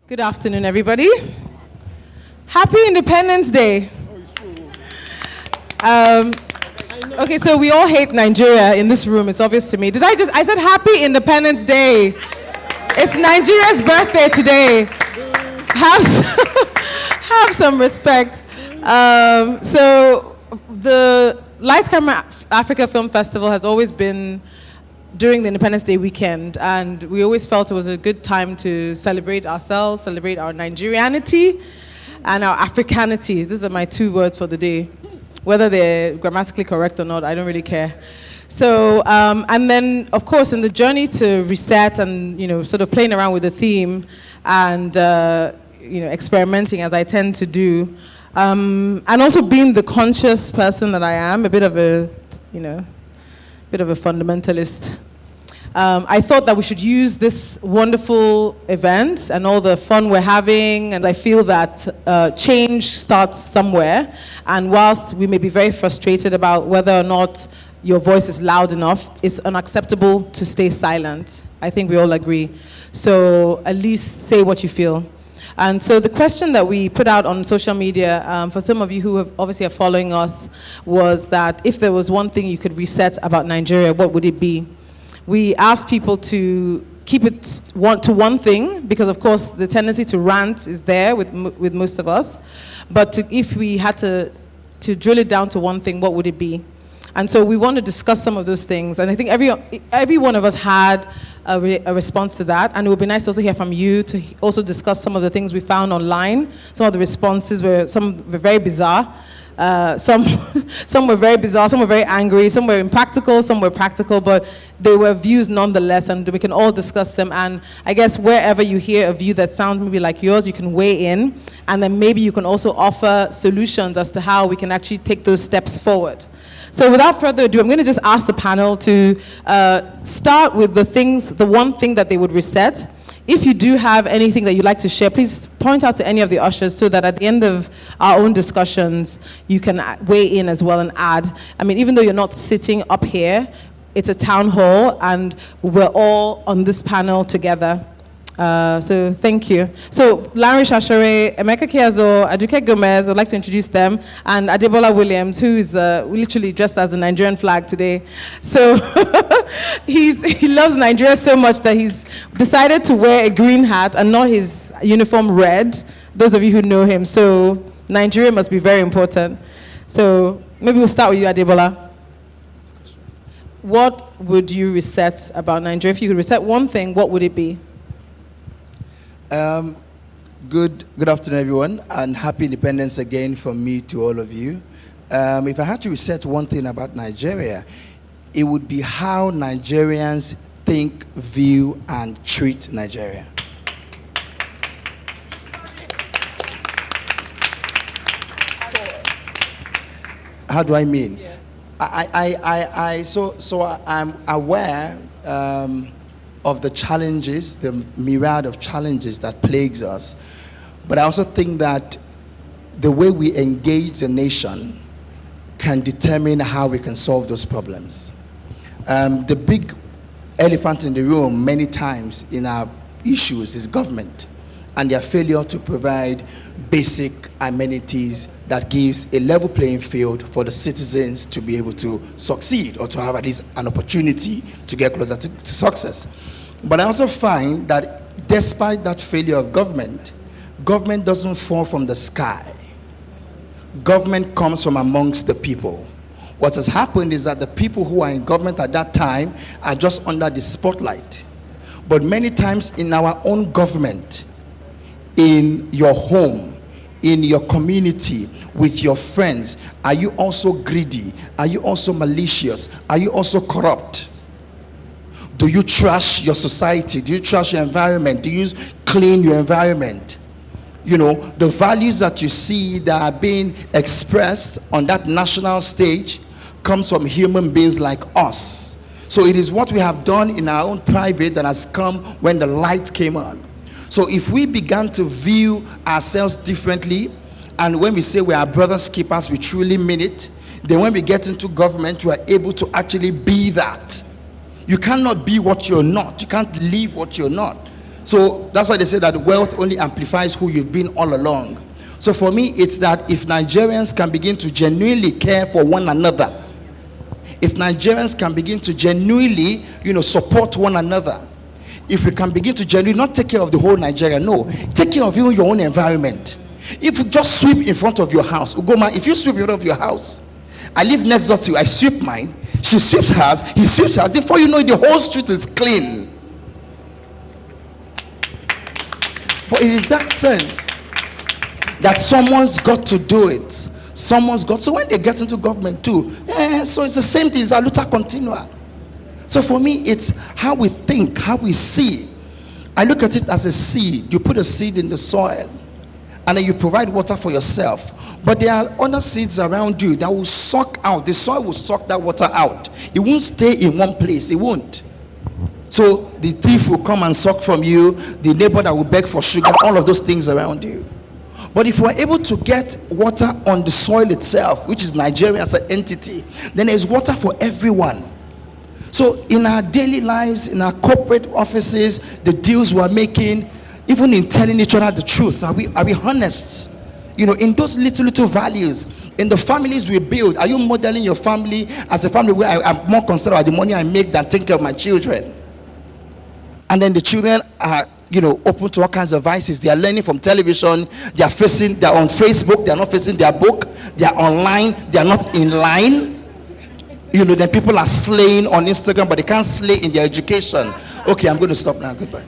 Good afternoon, everybody. Happy Independence Day. Okay, so we all hate Nigeria in this room, it's obvious to me. I said Happy Independence Day. It's Nigeria's birthday today. Have some respect. So the Lights Camera Africa Film Festival has always been during the Independence Day weekend, and we always felt it was a good time to celebrate ourselves, celebrate our Nigerianity and our Africanity. These are my 2 words for the day. Whether they're grammatically correct or not, I don't really care. So, and then, of course, in the journey to reset and, sort of playing around with the theme and, experimenting as I tend to do, and also being the conscious person that I am, a bit of a fundamentalist. I thought that we should use this wonderful event and all the fun we're having, and I feel that change starts somewhere, and whilst we may be very frustrated about whether or not your voice is loud enough, it's unacceptable to stay silent. I think we all agree. So at least say what you feel. And so the question that we put out on social media, for some of you who obviously are following us, was that if there was one thing you could reset about Nigeria, what would it be? We asked people to keep it to one thing, because of course the tendency to rant is there with most of us. But if we had to drill it down to one thing, what would it be? And so we want to discuss some of those things. And I think every one of us had a response to that. And it would be nice to also hear from you to also discuss some of the things we found online. Some of the responses some were very bizarre. Some were very bizarre, some were very angry, some were impractical, some were practical, but they were views nonetheless, and we can all discuss them. And I guess wherever you hear a view that sounds maybe like yours, you can weigh in, and then maybe you can also offer solutions as to how we can actually take those steps forward. So without further ado, I'm going to just ask the panel to start with the one thing that they would reset. If you do have anything that you'd like to share, please point out to any of the ushers so that at the end of our own discussions, you can weigh in as well and add. I mean, even though you're not sitting up here, it's a town hall, and we're all on this panel together. So thank you. So Larry Shashere, Emeka Kiazo, Aduke Gomez, I'd like to introduce them, and Debola Williams, who is literally dressed as the Nigerian flag today. So he loves Nigeria so much that he's decided to wear a green hat and not his uniform red, those of you who know him. So Nigeria must be very important. So maybe we'll start with you, Debola. What would you reset about Nigeria? If you could reset one thing, what would it be? Good afternoon, everyone, and happy independence again from me to all of you. If I had to reset one thing about Nigeria, it would be how Nigerians think, view, and treat Nigeria. How do I mean? Yes. So I'm aware of the challenges, the myriad of challenges that plagues us. But I also think that the way we engage the nation can determine how we can solve those problems. The big elephant in the room many times in our issues is government and their failure to provide basic amenities that gives a level playing field for the citizens to be able to succeed or to have at least an opportunity to get closer to success. But I also find that despite that failure of government doesn't fall from the sky. Government comes from amongst the people. What has happened is that the people who are in government at that time are just under the spotlight. But many times in our own government, in your home, in your community, with your friends, are you also greedy? Are you also malicious? Are you also corrupt? Do you trash your society? Do you trash your environment? Do you clean your environment? You know, the values that you see that are being expressed on that national stage comes from human beings like us. So it is what we have done in our own private that has come when the light came on. So if we began to view ourselves differently, and when we say we are brothers keepers, we truly mean it, then when we get into government, we are able to actually be that. You cannot be what you're not. You can't live what you're not. So that's why they say that wealth only amplifies who you've been all along. So for me, it's that if Nigerians can begin to genuinely care for one another, if Nigerians can begin to genuinely, support one another, if we can begin to genuinely not take care of the whole Nigeria, no, take care of even your own environment. If you just sweep in front of your house, Ugoma, if you sweep in front of your house, I live next door to you, I sweep mine, she sweeps hers, he sweeps hers, before you know it, the whole street is clean. But it is that sense that someone's got to do it. So when they get into government too, so it's the same thing, it's a luta continua. So for me, it's how we think, how we see. I look at it as a seed. You put a seed in the soil, and then you provide water for yourself. But there are other seeds around you that will suck out. The soil will suck that water out. It won't stay in one place. It won't. So the thief will come and suck from you, the neighbor that will beg for sugar, all of those things around you. But if we're able to get water on the soil itself, which is Nigeria as an entity, then there's water for everyone. So in our daily lives, in our corporate offices, the deals we're making, even in telling each other the truth, are we honest? In those little values, in the families we build, are you modeling your family as a family where I'm more concerned about the money I make than taking care of my children? And then the children are, open to all kinds of vices. They are learning from television. They're on Facebook. They're not facing their book. They're online. They're not in line. Then people are slaying on Instagram, but they can't slay in their education. Okay, I'm going to stop now. Goodbye.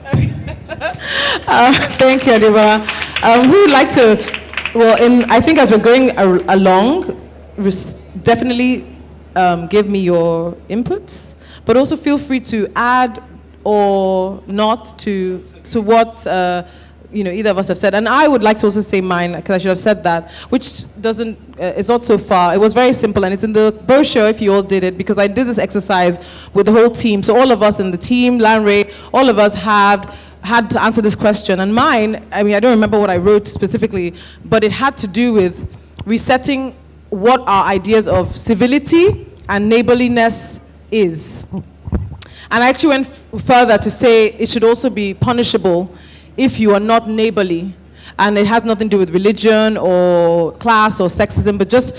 Thank you, Debola. We would like to, I think as we're going along, definitely give me your inputs, but also feel free to add or not to what either of us have said. And I would like to also say mine, because I should have said that, which doesn't, it's not so far. It was very simple, and it's in the brochure if you all did it, because I did this exercise with the whole team. So all of us in the team, Lanre, all of us had to answer this question. And mine, I don't remember what I wrote specifically, but it had to do with resetting what our ideas of civility and neighborliness is. And I actually went further to say it should also be punishable if you are not neighborly. And it has nothing to do with religion or class or sexism, but just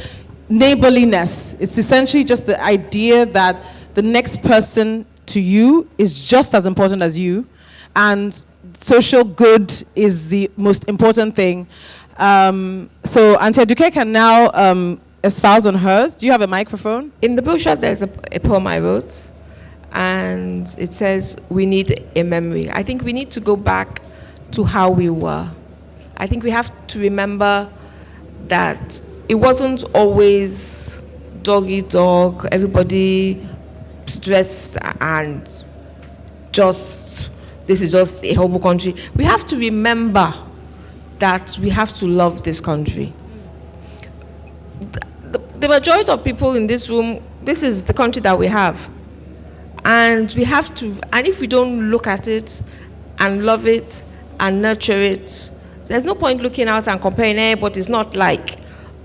neighborliness. It's essentially just the idea that the next person to you is just as important as you, and social good is the most important thing. So Auntie Adegoke can now espouse on hers. Do you have a microphone? In the brochure, there's a poem I wrote, and it says, we need a memory. I think we need to go back to how we were. I think we have to remember that it wasn't always dog eat dog, everybody stressed and just, this is just a horrible country. We have to remember that we have to love this country. The majority of people in this room, this is the country that we have. And we have to, and if we don't look at it and love it and nurture it, there's no point looking out and comparing, but it's not like.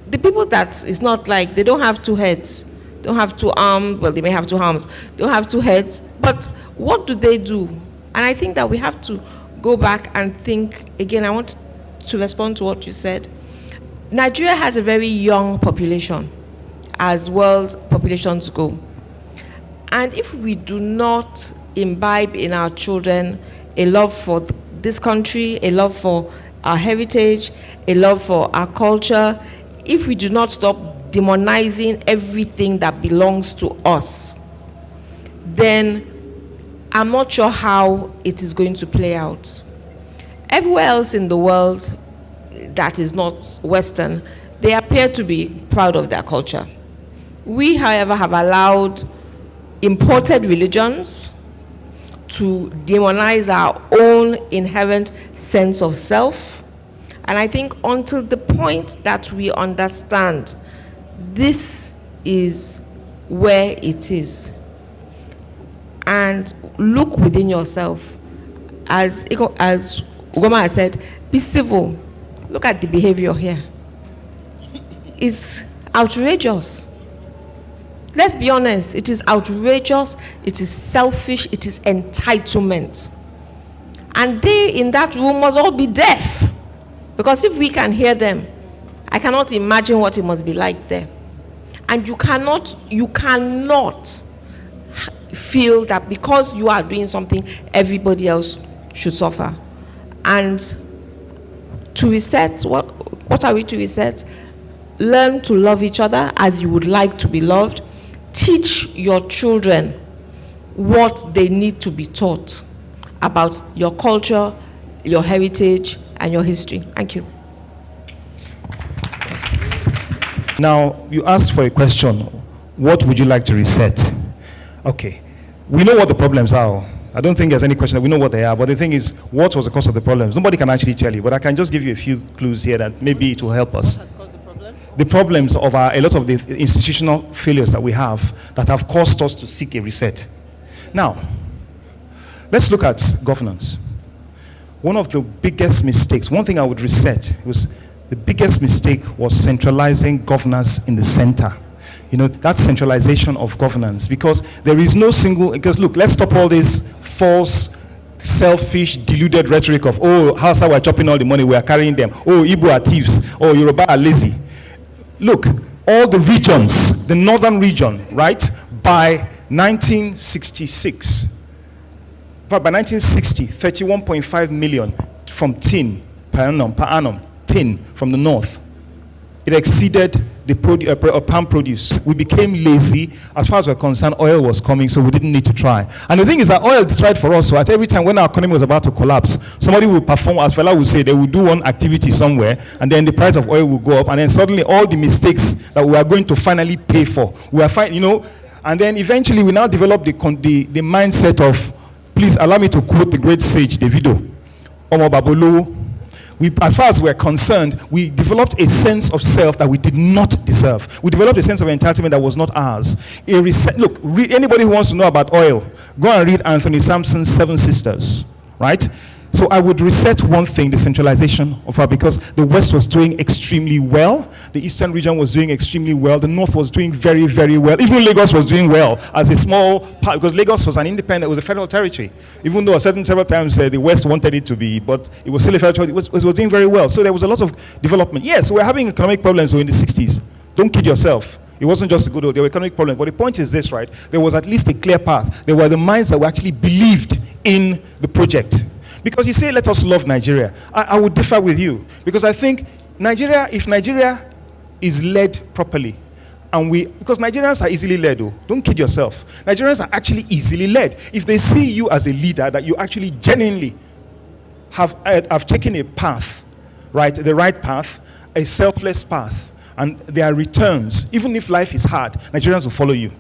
The people that it's not like, they don't have two heads, don't have two arms, well, they may have two arms, don't have two heads, but what do they do? And I think that we have to go back and think, again, I want to respond to what you said. Nigeria has a very young population, as world populations go. And if we do not imbibe in our children a love for this country, a love for our heritage, a love for our culture, if we do not stop demonizing everything that belongs to us, then I'm not sure how it is going to play out. Everywhere else in the world that is not Western, they appear to be proud of their culture. We, however, have allowed imported religions to demonize our own inherent sense of self. And I think until the point that we understand this is where it is, and look within yourself, as Ugoma has said, be civil. Look at the behavior here. It's outrageous. let's be honest, it is outrageous, it is selfish, it is entitlement. And they in that room must all be deaf. Because if we can hear them, I cannot imagine what it must be like there. And you cannot feel that because you are doing something, everybody else should suffer. And to reset, what are we to reset? Learn to love each other as you would like to be loved. Teach your children what they need to be taught about your culture, your heritage, and your history. Thank you. Now, you asked for a question. What would you like to reset? Okay. We know what the problems are. I don't think there's any question that we know what they are, but the thing is, what was the cause of the problems? Nobody can actually tell you, but I can just give you a few clues here that maybe it will help us. What has caused the problem? The problems of a lot of the institutional failures that we have that have caused us to seek a reset. Now, let's look at governance. One of the biggest mistakes, one thing I would reset was the biggest mistake was centralizing governance in the center. You know, that centralization of governance, because there is no single, because look, let's stop all this false, selfish, deluded rhetoric of, oh, Hausa we're chopping all the money, we are carrying them. Oh, Igbo are thieves. Oh, Yoruba are lazy. Look, all the regions, the northern region, right, by 1966, by 1960, 31.5 million from tin per annum, tin from the north. It exceeded the palm produce. We became lazy. As far as we're concerned, oil was coming, so we didn't need to try. And the thing is that oil tried for us, so at every time when our economy was about to collapse, somebody will perform, as Fela would say, they will do one activity somewhere, and then the price of oil will go up, and then suddenly all the mistakes that we are going to finally pay for, we are fine, you know, and then eventually we now develop the mindset of, please allow me to quote the great sage Davido, Omo Babolo. As far as we're concerned, we developed a sense of self that we did not deserve. We developed a sense of entitlement that was not ours. Look, anybody who wants to know about oil, go and read Anthony Sampson's 7 Sisters, right? So I would reset one thing, the centralization of her, because the West was doing extremely well. The Eastern region was doing extremely well. The North was doing very, very well. Even Lagos was doing well as a small part, because Lagos was an independent, it was a federal territory. Even though several times the West wanted it to be, but it was still a federal territory. It was doing very well. So there was a lot of development. Yes, we're having economic problems in the 60s. Don't kid yourself. It wasn't just a good old, there were economic problems. But the point is this, right? There was at least a clear path. There were the minds that were actually believed in the project. Because you say, let us love Nigeria. I would differ with you. Because I think Nigeria, if Nigeria is led properly, because Nigerians are easily led, though. Don't kid yourself. Nigerians are actually easily led. If they see you as a leader, that you actually genuinely have taken a path, right, the right path, a selfless path, and there are returns, even if life is hard, Nigerians will follow you.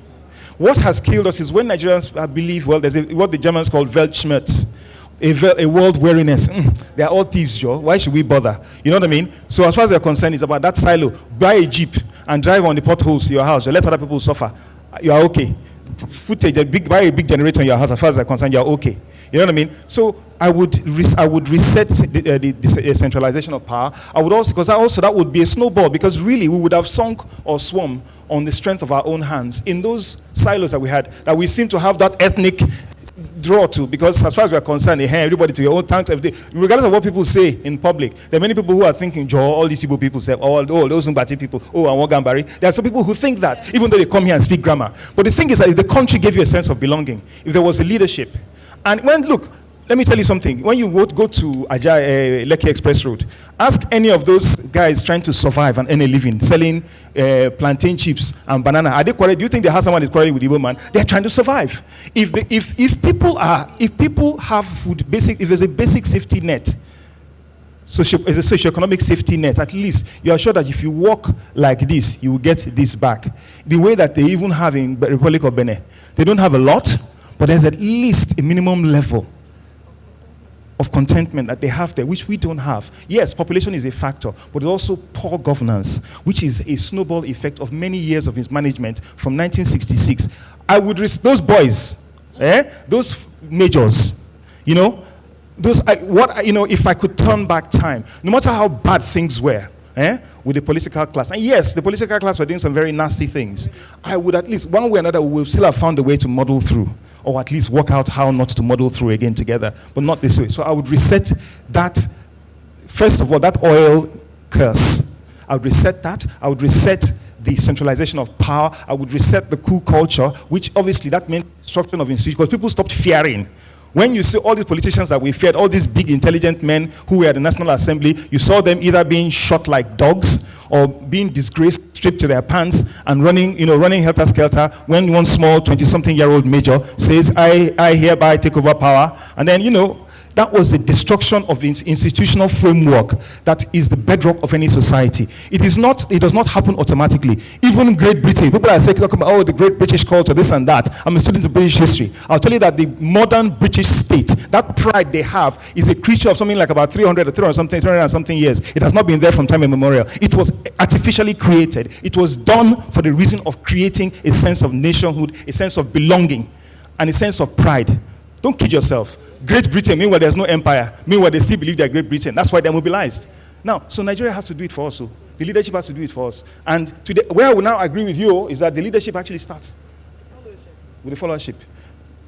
What has killed us is when Nigerians believe, well, there's what the Germans call Weltschmerz, a world weariness. They are all thieves, Joe. Why should we bother? You know what I mean? So as far as they're concerned, it's about that silo. Buy a Jeep and drive on the potholes to your house. You let other people suffer. You are okay. Footage, buy a big generator in your house. As far as they're concerned, you are okay. You know what I mean? So I would reset the centralization of power. I would also, because that would be a snowball, because really we would have sunk or swum on the strength of our own hands in those silos that we had, that we seem to have that ethnic draw to, because as far as we're concerned, everybody to your own thanks, regardless of what people say in public. There are many people who are thinking, Joe, all these Igbo people say, oh, those Mbati people, and Wagambari. There are some people who think that, even though they come here and speak grammar. But the thing is that if the country gave you a sense of belonging, if there was a leadership, and look, let me tell you something. When you go to Lekki Express Road, ask any of those guys trying to survive and earn a living, selling plantain chips and banana. Are they quarreling? Do you think they have someone who's quarreling with Igbo man? They're trying to survive. If people have food, if there's a basic safety net, a socioeconomic safety net, at least you are sure that if you walk like this, you will get this back. The way that they even have in the Republic of Benin, they don't have a lot, but there's at least a minimum level of contentment that they have there, which we don't have. Yes, population is a factor, but also poor governance, which is a snowball effect of many years of mismanagement from 1966. I would risk those boys, those majors, you know, if I could turn back time, no matter how bad things were, with the political class. And yes, the political class were doing some very nasty things. I would at least, one way or another, we will still have found a way to muddle through, or at least work out how not to muddle through again together, but not this way. So I would reset that, first of all, that oil curse. I would reset that. I would reset the centralization of power. I would reset the coup culture, which obviously that meant destruction of institutions, because people stopped fearing. When you see all these politicians that we feared, all these big intelligent men who were at the National Assembly, you saw them either being shot like dogs or being disgraced, stripped to their pants, and running helter-skelter when one small 20-something-year-old major says, I hereby take over power. And then, that was the destruction of the institutional framework that is the bedrock of any society. It does not happen automatically. Even Great Britain, people are talking about, the Great British culture, this and that. I'm a student of British history. I'll tell you that the modern British state, that pride they have, is a creature of something like about 300 and something years. It has not been there from time immemorial. It was artificially created. It was done for the reason of creating a sense of nationhood, a sense of belonging, and a sense of pride. Don't kid yourself. Great Britain, meanwhile there's no empire. Meanwhile they still believe they're Great Britain. That's why they're mobilized. Now, so Nigeria has to do it for us. So the leadership has to do it for us. And today, where I will now agree with you is that the leadership actually starts with the followership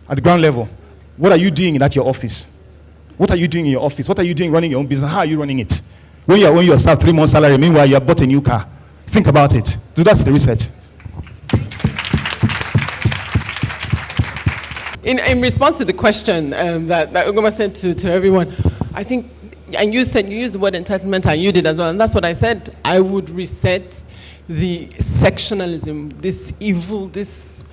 at the ground level. What are you doing in your office? What are you doing in your office? What are you doing running your own business? How are you running it? When you are owing yourself 3 months' salary, meanwhile you have bought a new car. Think about it. So that's the research. In response to the question that Ugoma said to everyone, I think, and you said, you used the word entitlement, and you did as well, and that's what I said. I would reset the sectionalism, this evil, this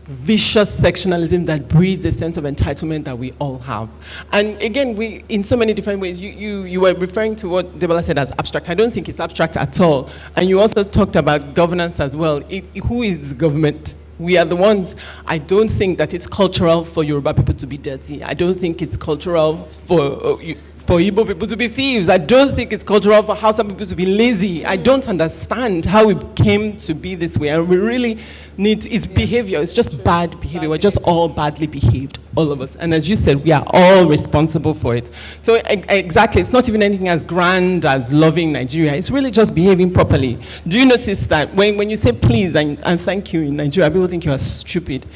vicious sectionalism that breeds a sense of entitlement that we all have. And again, we, in so many different ways, you were referring to what Debola said as abstract. I don't think it's abstract at all. And you also talked about governance as well. Who is government? We are the ones. I don't think that it's cultural for Yoruba people to be dirty. I don't think it's cultural for Igbo people to be thieves. I don't think it's cultural for Hausa people to be lazy. I don't understand how we came to be this way. And we really need, it's behavior. It's just bad behavior. We're just all badly behaved, all of us. And as you said, we are all responsible for it. So exactly, it's not even anything as grand as loving Nigeria. It's really just behaving properly. Do you notice that when you say please and thank you in Nigeria, people think you are stupid?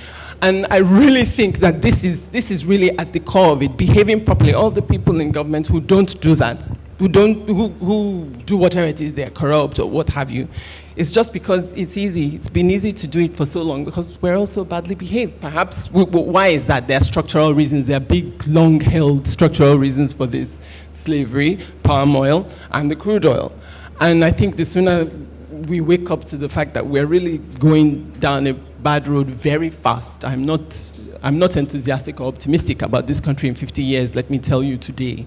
And I really think that this is really at the core of it, behaving properly. All the people in government who don't do that, who do whatever it is, they're corrupt or what have you, it's just because it's easy. It's been easy to do it for so long because we're all so badly behaved. Perhaps, why is that? There are structural reasons. There are big, long-held structural reasons for this. Slavery, palm oil, and the crude oil. And I think the sooner we wake up to the fact that we're really going down a bad road very fast. I'm not enthusiastic or optimistic about this country in 50 years, let me tell you today.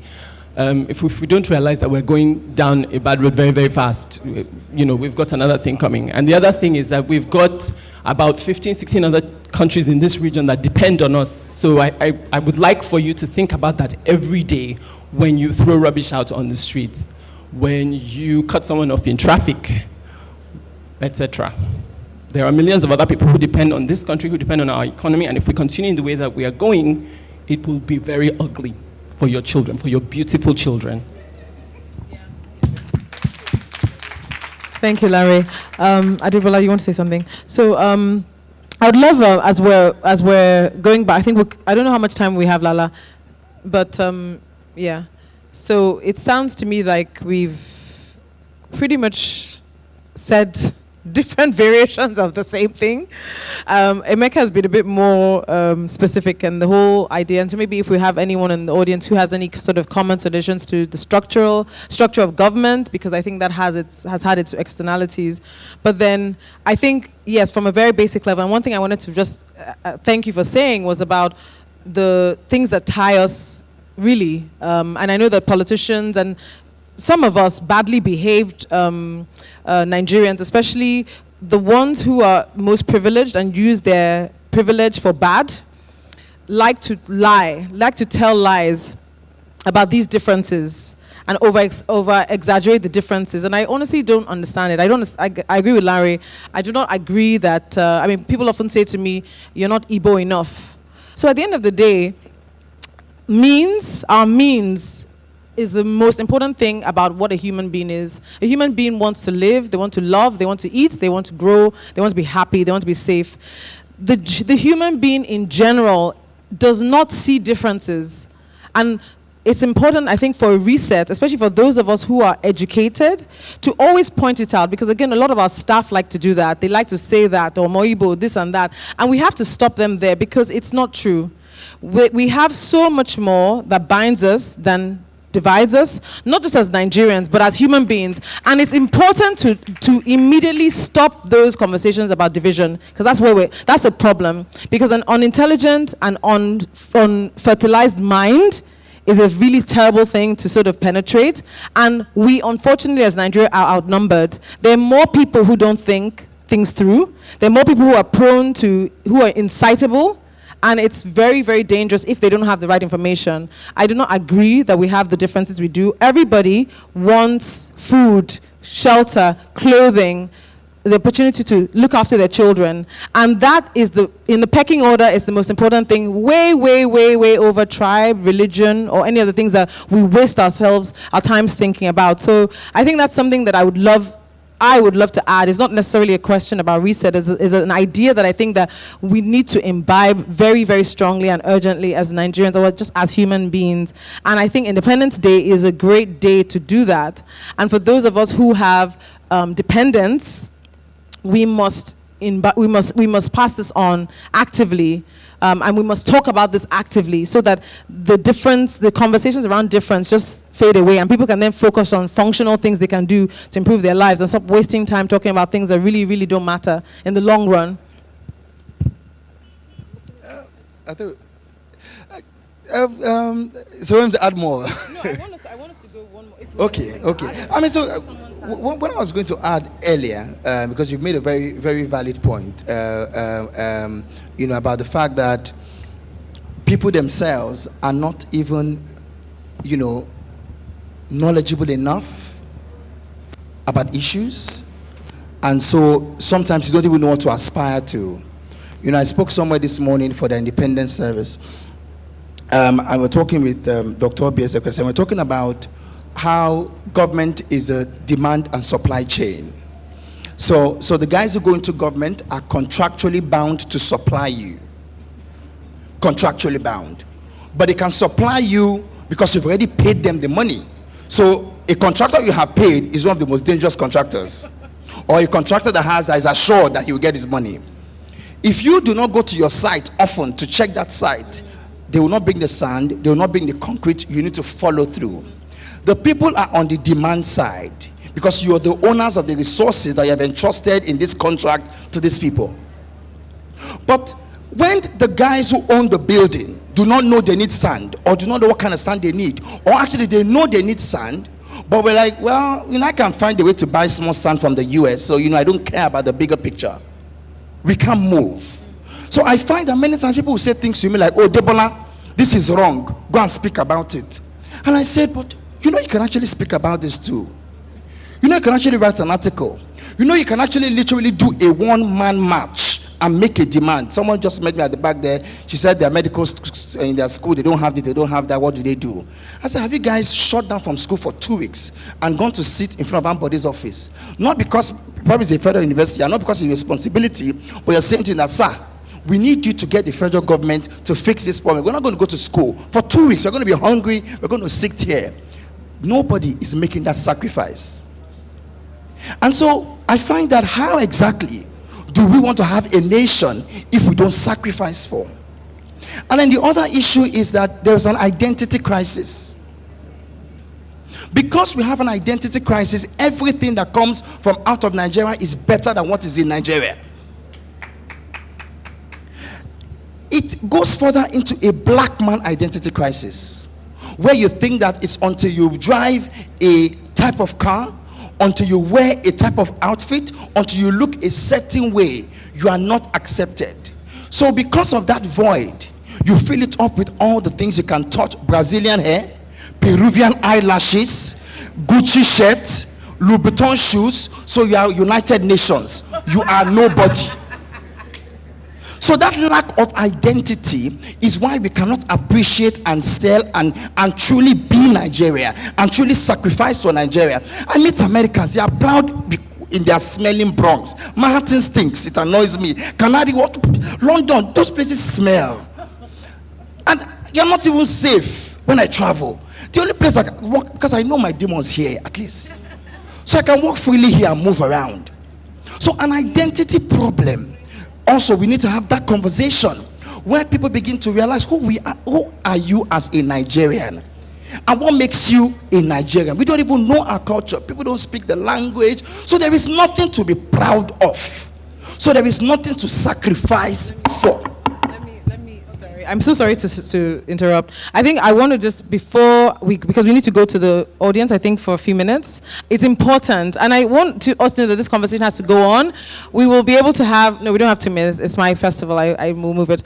If we don't realize that we're going down a bad road very, very fast, we've got another thing coming. And the other thing is that we've got about 15, 16 other countries in this region that depend on us. So I would like for you to think about that every day when you throw rubbish out on the street, when you cut someone off in traffic, etc. There are millions of other people who depend on this country, who depend on our economy, and if we continue in the way that we are going, it will be very ugly for your children, for your beautiful children. Thank you, Larry. Adebola, you want to say something? So I'd love, as we're going back, I don't know how much time we have, Lala, but yeah. So it sounds to me like we've pretty much said different variations of the same thing. Emeka has been a bit more specific, and the whole idea, and so maybe if we have anyone in the audience who has any sort of comments, additions to the structure of government, because I think that has had its externalities. But then I think, yes, from a very basic level, and one thing I wanted to just thank you for saying was about the things that tie us really, and I know that politicians and some of us badly behaved Nigerians, especially the ones who are most privileged and use their privilege for bad, like to tell lies about these differences and over exaggerate the differences. And I honestly don't understand it. I agree with Larry. I do not agree that, people often say to me, you're not Igbo enough. So at the end of the day, our means is the most important thing about what a human being is. A human being wants to live, they want to love, they want to eat, they want to grow, they want to be happy, they want to be safe. The human being in general does not see differences. And it's important, I think, for a reset, especially for those of us who are educated, to always point it out. Because again, a lot of our staff like to do that. They like to say that, or Moibo, this and that. And we have to stop them there because it's not true. We have so much more that binds us than divides us, not just as Nigerians, but as human beings. And it's important to immediately stop those conversations about division, because that's a problem. Because an unintelligent and unfertilized mind is a really terrible thing to sort of penetrate. And we, unfortunately, as Nigeria, are outnumbered. There are more people who don't think things through. There are more people who are who are incitable. And it's very, very dangerous if they don't have the right information. I do not agree that we have the differences we do. Everybody wants food, shelter, clothing, the opportunity to look after their children. And that is in the pecking order, is the most important thing, way, way, way, way over tribe, religion, or any other things that we waste our times thinking about. So I think that's something that I would love to add. It's not necessarily a question about reset. It's an idea that I think that we need to imbibe very, very strongly and urgently as Nigerians, or just as human beings. And I think Independence Day is a great day to do that. And for those of us who have dependents, we must pass this on actively. And we must talk about this actively so that the conversations around difference just fade away and people can then focus on functional things they can do to improve their lives and stop wasting time talking about things that really, really don't matter in the long run. I think, so we want to add more. No, I want us to go one more. Okay. I mean, so when I was going to add earlier, because you've made a very, very valid point, about the fact that people themselves are not even, knowledgeable enough about issues. And so sometimes you don't even know what to aspire to. I spoke somewhere this morning for the independence service. And we're talking with Dr. Obiese, and we're talking about how government is a demand and supply chain. So the guys who go into government are contractually bound to supply you. Contractually bound. But they can supply you because you've already paid them the money. So a contractor you have paid is one of the most dangerous contractors. Or a contractor that is assured that he will get his money. If you do not go to your site often to check that site, they will not bring the sand, they will not bring the concrete, you need to follow through. The people are on the demand side because you are the owners of the resources that you have entrusted in this contract to these people. But when the guys who own the building do not know they need sand, or do not know what kind of sand they need, or actually they know they need sand, but we're like, well, I can find a way to buy small sand from the US, so I don't care about the bigger picture. We can't move. So I find that many times people will say things to me like, oh, Debola, this is wrong, go and speak about it. And I said, but you can actually speak about this too. You can actually write an article. You can actually literally do a one-man march and make a demand. Someone just met me at the back there. She said their medical in their school, they don't have this, they don't have that. What do they do? I said, have you guys shut down from school for 2 weeks and gone to sit in front of anybody's office? Not because probably it's a federal university and not because it's a responsibility, but you're saying to them, sir, we need you to get the federal government to fix this problem. We're not going to go to school for 2 weeks. We're going to be hungry. We're going to sit here. Nobody is making that sacrifice. And so I find that how exactly do we want to have a nation if we don't sacrifice for? And then the other issue is that there's an identity crisis. Because we have an identity crisis, everything that comes from out of Nigeria is better than what is in Nigeria. It goes further into a black man identity crisis, where you think that it's until you drive a type of car, until you wear a type of outfit, until you look a certain way, you are not accepted. So because of that void, you fill it up with all the things you can touch: Brazilian hair, Peruvian eyelashes, Gucci shirt, Louis Vuitton shoes. So you are United Nations. You are nobody. So that lack of identity is why we cannot appreciate and sell and truly be Nigeria and truly sacrifice for Nigeria. I meet Americans, they are proud in their smelling Bronx. Manhattan stinks, it annoys me. Canary, London, those places smell. And you're not even safe when I travel. The only place I can walk, because I know my demons here at least. So I can walk freely here and move around. So an identity problem. Also, we need to have that conversation where people begin to realize who are you as a Nigerian? And what makes you a Nigerian? We don't even know our culture. People don't speak the language. So there is nothing to be proud of. So there is nothing to sacrifice for. I'm so sorry to interrupt. I think I want to just, because we need to go to the audience, I think, for a few minutes. It's important, and I want us to know that this conversation has to go on. We will be able to have, no, we don't have 2 minutes. It's my festival. I will move it.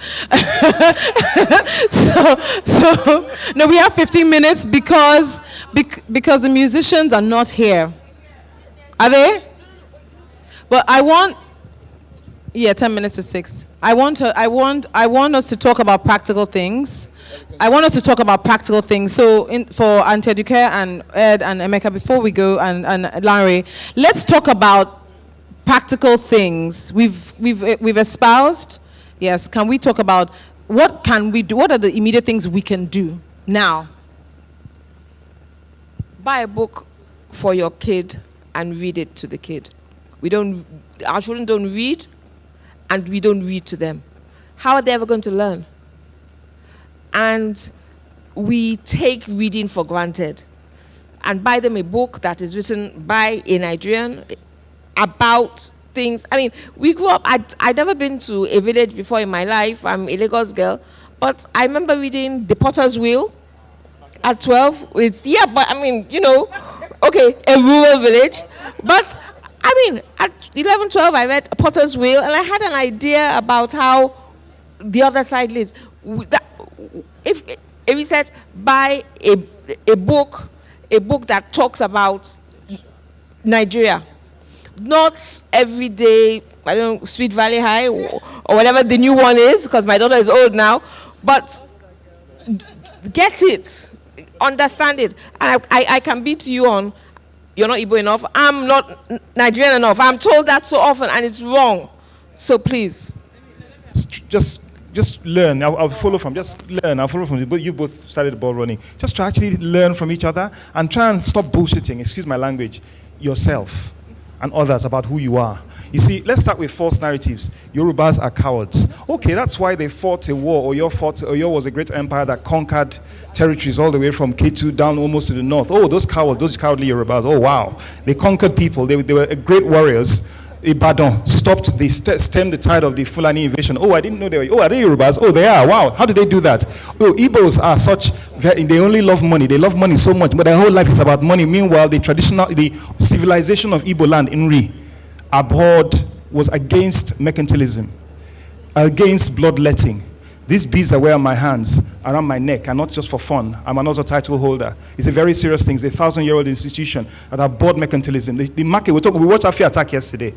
No, we have 15 minutes because the musicians are not here. Are they? Well, 10 minutes to 6. I want us to talk about practical things. So for Auntie Adegoke and Ed and Emeka, before we go, and Larry, let's talk about practical things. We've espoused. Yes, can we talk about what can we do? What are the immediate things we can do now? Buy a book for your kid and read it to the kid. Our children don't read, and we don't read to them. How are they ever going to learn? And we take reading for granted and buy them a book that is written by a Nigerian about things. I mean, we grew up, I'd never been to a village before in my life. I'm a Lagos girl, but I remember reading The Potter's Wheel at 12. But I mean, okay, a rural village. But I mean, at 11, 12, I read Potter's Wheel, and I had an idea about how the other side lives. If we said, buy a book that talks about Nigeria, not every day, I don't know, Sweet Valley High or whatever the new one is, because my daughter is old now, but get it, understand it. And I can beat you on, you're not Igbo enough, I'm not Nigerian enough. I'm told that so often, and it's wrong. So please. Just learn. I'll follow from. Just learn. I'll follow from you. You both started the ball running. Just try actually learn from each other and try and stop bullshitting, excuse my language, yourself and others about who you are. You see, let's start with false narratives. Yorubas are cowards. Okay, that's why they fought a war. Oyo was a great empire that conquered territories all the way from Ketu down almost to the north. Oh, those cowardly Yorubas. Oh, wow. They conquered people. They were great warriors. Ibadan stemmed the tide of the Fulani invasion. Oh, I didn't know they were. Oh, are they Yorubas? Oh, they are. Wow. How did they do that? Oh, Igbos are they only love money. They love money so much, but their whole life is about money. Meanwhile, the civilization of Igbo land, Nri, was against mercantilism, against bloodletting. These beads I wear on my hands, around my neck, are not just for fun. I'm another title holder. It's a very serious thing. It's a 1,000-year-old institution that abhorred mercantilism. The market, we watched Afi attack yesterday.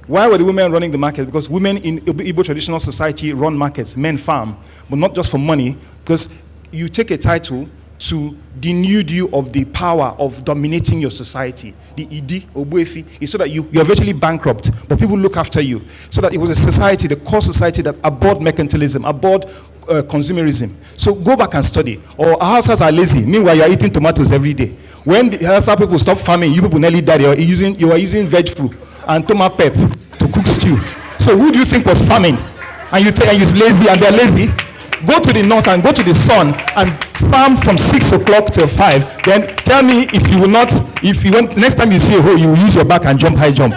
Why were the women running the market? Because women in Igbo traditional society run markets, men farm, but not just for money, because you take a title to denude you of the power of dominating your society. The Idi, Obuefi, is so that you are virtually bankrupt, but people look after you. So that it was a society, the core society that abhorred mercantilism, abhorred consumerism. So go back and study. Or our houses are lazy. Meanwhile, you are eating tomatoes every day. When the Hausa people stop farming, you people nearly died. You are using veg food and tomato pep to cook stew. So who do you think was farming? And you're lazy, and they're lazy? Go to the north and go to the sun and farm from 6 o'clock till 5. Then tell me next time you see a hole, you will use your back and jump high jump.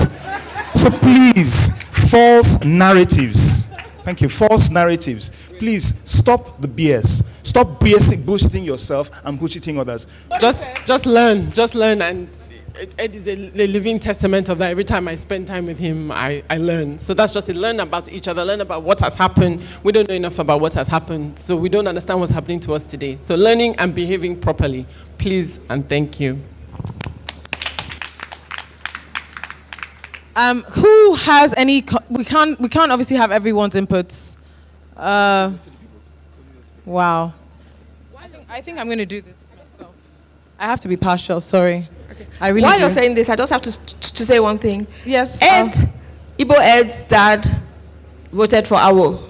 So please, false narratives. Thank you. False narratives. Please stop the BS. Stop bullshitting yourself and bullshitting others. Just learn, and Ed is a living testament of that. Every time I spend time with him, I learn. So that's just it. Learn about each other, learn about what has happened. We don't know enough about what has happened, so we don't understand what's happening to us today. So learning and behaving properly. Please and thank you. Who has any? We can't obviously have everyone's inputs Wow. I think I'm going to do this myself. I have to be partial, sorry. Okay. I really While do. you're saying this, I just have to say one thing. Yes. Igbo Ed's dad voted for Awo.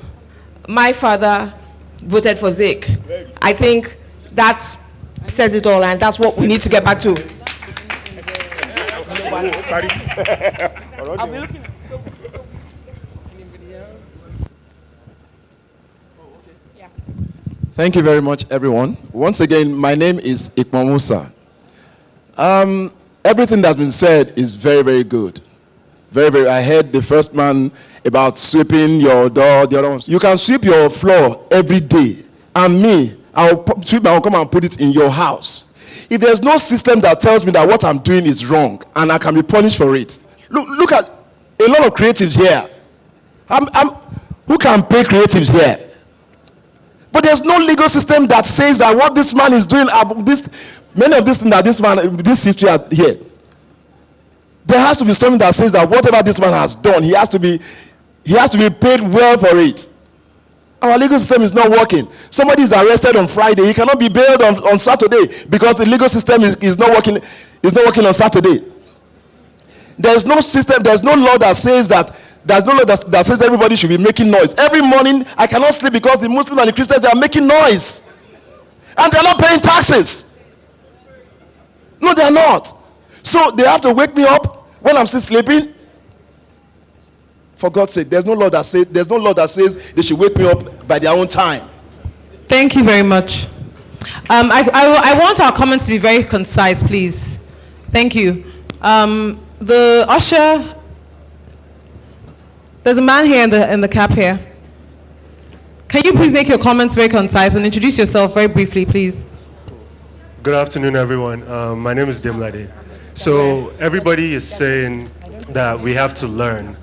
My father voted for Zik. I think that says it all, and that's what we need to get back to. I'll be looking at anybody else? Thank you very much, everyone. Once again, my name is Ikma Musa. Everything that's been said is very, very good. Very, very. I heard the first man about sweeping your door, the other ones. You can sweep your floor every day. And me, I'll sweep, I'll come and put it in your house. If there's no system that tells me that what I'm doing is wrong and I can be punished for it. Look at a lot of creatives here. Who can pay creatives here? But there's no legal system that says that what this man is doing, many of these things that this history has here. There has to be something that says that whatever this man has done, he has to be paid well for it. Our legal system is not working. Somebody is arrested on Friday, he cannot be bailed on Saturday because the legal system is not working on Saturday. There's no system, there's no law that says that. There's no law that says everybody should be making noise. Every morning, I cannot sleep because the Muslims and the Christians, they are making noise. And they're not paying taxes. No, they're not. So they have to wake me up when I'm still sleeping. For God's sake, there's no law that says they should wake me up by their own time. Thank you very much. I want our comments to be very concise, please. Thank you. The usher, there's a man here in the cap here. Can you please make your comments very concise and introduce yourself very briefly, please? Good afternoon, everyone. My name is Dimlade. So everybody is saying that we have to learn.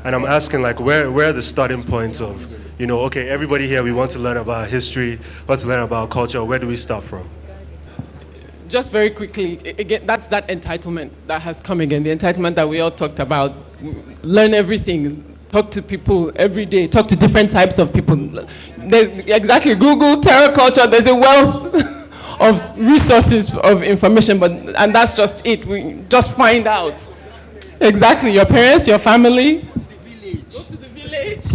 And I'm asking, like, where are the starting points of, okay, everybody here, we want to learn about history, want to learn about culture. Where do we start from? Just very quickly, again, that's that entitlement that has come again, the entitlement that we all talked about. Learn everything. Talk to people every day. Talk to different types of people. Exactly, Google TerraCulture. There's a wealth of resources of information, and that's just it. We just find out. Exactly, your parents, your family. Go to the village.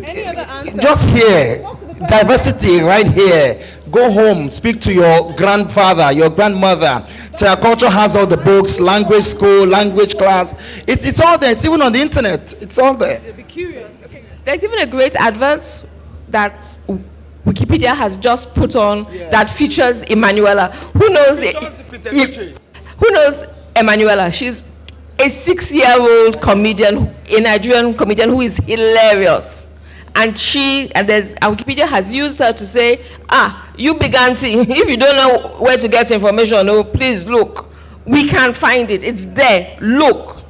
Any other answer? Just here, diversity right here. Go home, speak to your grandfather, your grandmother. TerraCulture has all the books, language school, language class. It's all there. It's even on the internet. It's all there. Be curious. Okay. There's even a great advert that Wikipedia has just put on that features Emanuela. Who knows who knows Emanuela? She's a 6-year-old comedian, a Nigerian comedian who is hilarious. And Wikipedia has used her to say, you Biganti, if you don't know where to get information, please look. We can find it. It's there. Look.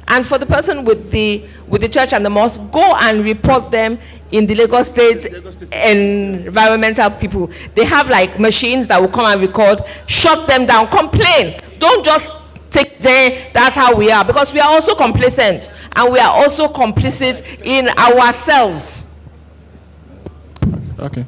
And for the person with the church and the mosque, go and report them in the Lagos State environmental people. They have like machines that will come and record, shut them down, complain. Don't just take there, that's how we are. Because we are also complacent and we are also complicit in ourselves. Okay.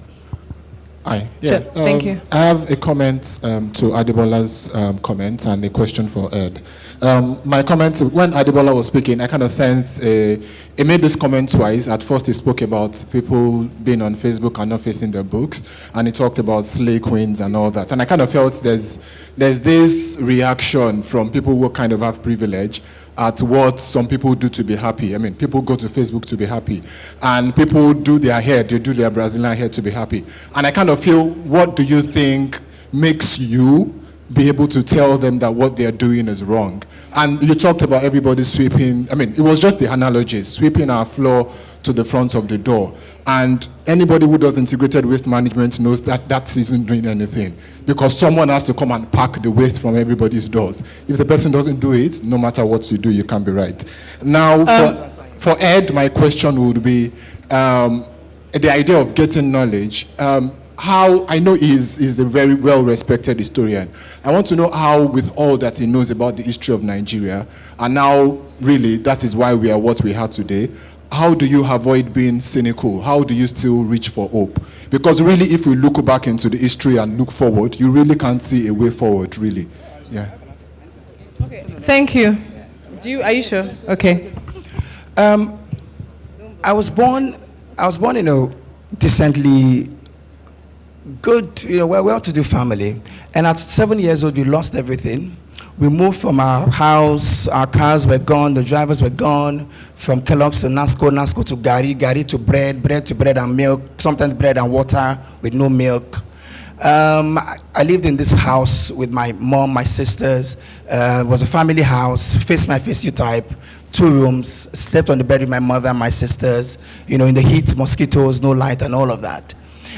Hi. Sure. Thank you. I have a comment to Adebola's comment and a question for Ed. My comment, when Adebola was speaking, I kind of sensed, he made this comment twice. At first he spoke about people being on Facebook and not facing their books, and he talked about slay queens and all that. And I kind of felt there's this reaction from people who kind of have privilege at what some people do to be happy. I mean, people go to Facebook to be happy, and people do their hair, they do their Brazilian hair to be happy. And I kind of feel, what do you think makes you be able to tell them that what they're doing is wrong? And you talked about everybody sweeping, I mean, it was just the analogy, sweeping our floor to the front of the door. And anybody who does integrated waste management knows that that isn't doing anything, because someone has to come and pack the waste from everybody's doors. If the person doesn't do it, no matter what you do, you can't be right. Now, for Ed, my question would be the idea of getting knowledge. How, I know he's a very well-respected historian. I want to know how, with all that he knows about the history of Nigeria, and now really that is why we are what we are today, how do you avoid being cynical? How do you still reach for hope? Because really, if we look back into the history and look forward, you really can't see a way forward, really. Yeah. Okay. Thank you. Are you sure? Okay. I was born in a decently good, well-to-do family. And at 7 years old, we lost everything. We moved from our house, our cars were gone, the drivers were gone, from Kellogg's to Nasco to Gari to bread to bread and milk, sometimes bread and water with no milk. I lived in this house with my mom, my sisters. It was a family house, face you type, 2 rooms, slept on the bed with my mother and my sisters, in the heat, mosquitoes, no light and all of that.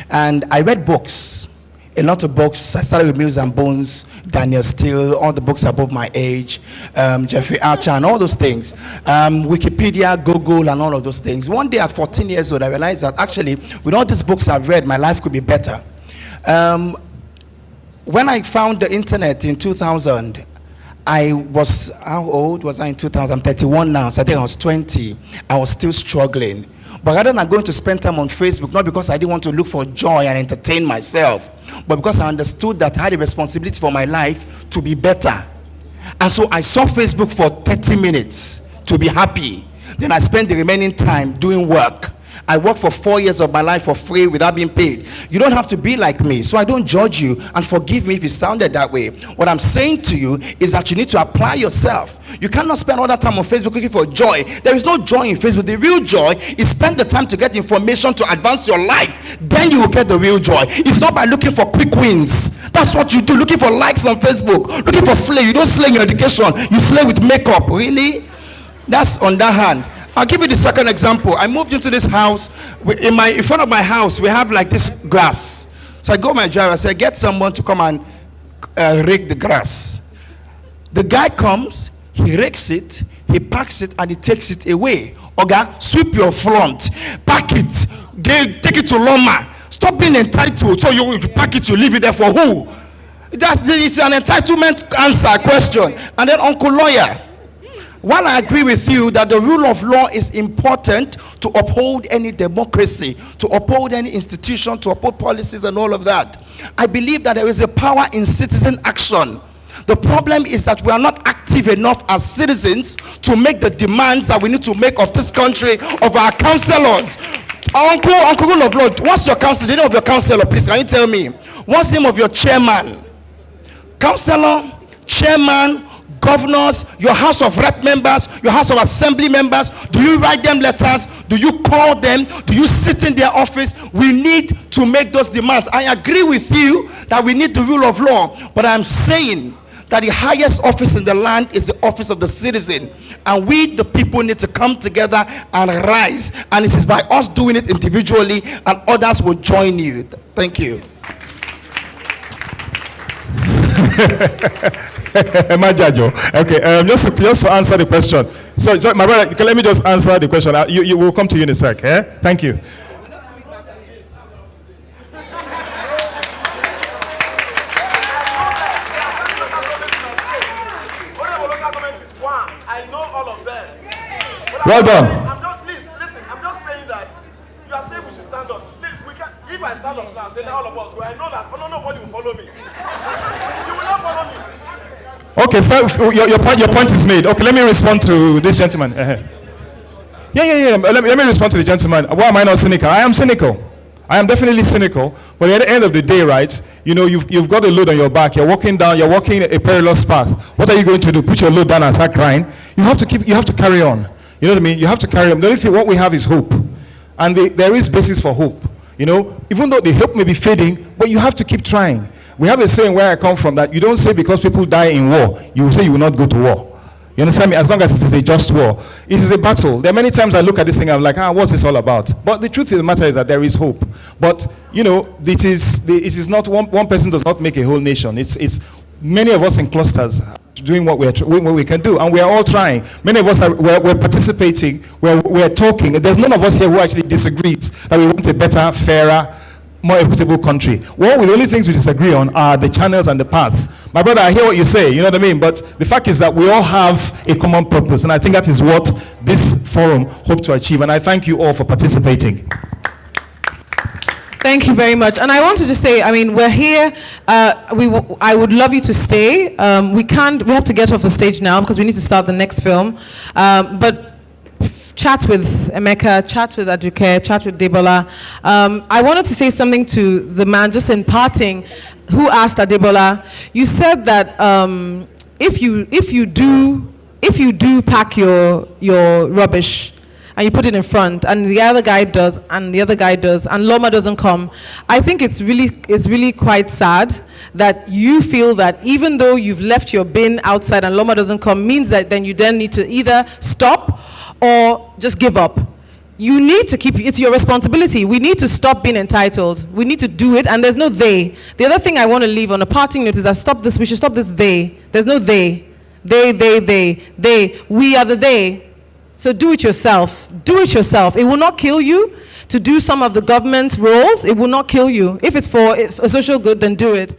And I read books, a lot of books. I started with Mills and Bones, Daniel Steele, all the books above my age, Jeffrey Archer and all those things, Wikipedia, Google and all of those things. One day at 14 years old, I realized that actually with all these books I've read, my life could be better. When I found the internet in 2000, how old was I in 2000? I'm 31 now, so I think I was 20. I was still struggling. But rather than going to spend time on Facebook, not because I didn't want to look for joy and entertain myself, but because I understood that I had a responsibility for my life to be better. And so I saw Facebook for 30 minutes to be happy. Then I spent the remaining time doing work. I worked for 4 years of my life for free without being paid. You don't have to be like me, so I don't judge you, and forgive me if it sounded that way. What I'm saying to you is that you need to apply yourself. You cannot spend all that time on Facebook looking for joy. There is no joy in Facebook. The real joy is spend the time to get information to advance your life. Then you will get the real joy. It's not by looking for quick wins. That's what you do, looking for likes on Facebook, looking for slay. You don't slay in your education, you slay with makeup. Really? That's on that hand. I'll give you the second example. I moved into this house. In front of my house, we have like this grass. So I go to my driver, I say, get someone to come and rake the grass. The guy comes, he rakes it, he packs it, and he takes it away. Okay, sweep your front, pack it, take it to Loma. Stop being entitled. So you pack it, you leave it there for who? It's an entitlement answer question. And then Uncle Lawyer. While I agree with you that the rule of law is important to uphold any democracy, to uphold any institution, to uphold policies and all of that, I believe that there is a power in citizen action. The problem is that we are not active enough as citizens to make the demands that we need to make of this country, of our councillors. Uncle Rule of Law, what's your council? The name of your councillor, please, can you tell me? What's the name of your chairman? Councillor, chairman, governors, your House of Rep members, your House of Assembly members. Do you write them letters? Do you call them? Do you sit in their office? We need to make those demands. I agree with you that we need the rule of law, but I'm saying that the highest office in the land is the office of the citizen, and we the people need to come together and rise, and it is by us doing it individually, and others will join you. Thank you. Okay, just to answer the question. So my brother, let me just answer the question. You will come to you in a sec. Thank you. Well done. Listen, I'm just saying that you are saying we should stand up. If I stand up now, say that all of us, I know that nobody will follow me. You will not follow me. Okay, your point is made. Okay, let me respond to this gentleman. Yeah. Let me respond to the gentleman. Why am I not cynical? I am cynical. I am definitely cynical. But at the end of the day, right, you've got a load on your back. You're walking a perilous path. What are you going to do? Put your load down and start crying? You have to carry on. You know what I mean? You have to carry on. The only thing, what we have is hope. And there is basis for hope. Even though the hope may be fading, but you have to keep trying. We have a saying where I come from that you don't say because people die in war, you will say you will not go to war. You understand me? As long as it is a just war. It is a battle. There are many times I look at this thing, I'm like, what's this all about? But the truth of the matter is that there is hope. But, it is not, one person does not make a whole nation. It's many of us in clusters doing what we can do, and we are all trying. Many of us we're participating, we're talking. There's none of us here who actually disagrees that we want a better, fairer, more equitable country. Well, the only things we disagree on are the channels and the paths. My brother, I hear what you say, you know what I mean? But the fact is that we all have a common purpose, and I think that is what this forum hoped to achieve, and I thank you all for participating. Thank you very much. And I wanted to say, I mean, we're here. I would love you to stay. We have to get off the stage now because we need to start the next film. But chat with Emeka, chat with Adegoke, chat with Debola. I wanted to say something to the man just in parting who asked Debola. You said that if you do pack your rubbish and you put it in front, and the other guy does, and the other guy does, and Loma doesn't come, I think it's really quite sad that you feel that even though you've left your bin outside and Loma doesn't come, means that then you need to either stop or just give up. You need to it's your responsibility. We need to stop being entitled. We need to do it, and there's no they. The other thing I want to leave on a parting note is that we should stop this they. There's no they. They. We are the they. So do it yourself. Do it yourself. It will not kill you to do some of the government's roles. It will not kill you. If it's for a social good, then do it.